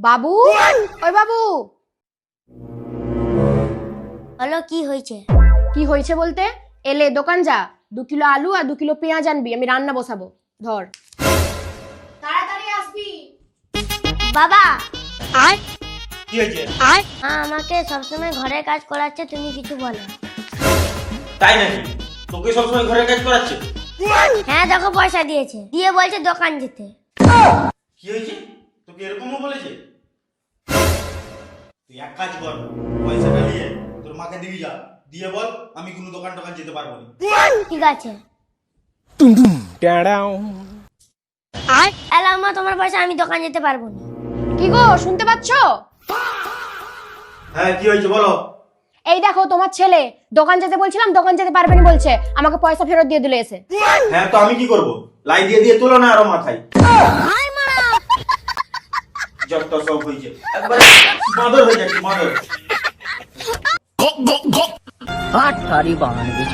বাবু, ওই বাবু। বলো কি হয়েছে? কি হয়েছে বলতে, এলে দোকান যা, 2 কিলো আলু আর 2 কিলো পেঁয়াজ আনবি, আমি রান্না বসাবো। ধর, তাড়াতাড়ি আসবি। বাবা কি হয়েছে? মা আমাকে সবসময় ঘরের কাজ করাচ্ছে, তুমি কিছু বলো। তাই নাকি? তোকে সবসময় ঘরের কাজ করাচ্ছে? হ্যাঁ দেখো পয়সা দিয়েছে, দিয়ে বলছে দোকান যেতে। কি হয়েছে? তোকে এরকমও বলেছে? তুই এক কাজ কর, পয়সাটা নিয়ে তোর মাকে দিবি যা, দিয়ে বল আমি কোনো দোকান টোকান যেতে পারবো না। ঠিক আছে। এলা মা, তোমার পয়সা, আমি দোকান যেতে পারবো না। কি গো, শুনতে পাচ্ছ? হ্যাঁ কি হয়েছে বলো? এই দেখো তোমার ছেলে, দোকান যেতে বলছিলাম, দোকান যেতে পারবে না বলছে, আমাকে পয়সা ফেরত দিয়ে দিল এসে। হ্যাঁ তো আমি কি করব? লাই দিয়ে দিয়ে তুলো না আরো মাথায়। যত সব হয়েছে একবারে মাদর হয়ে যাচ্ছে, মাদর। Hot toddy barn, bitch.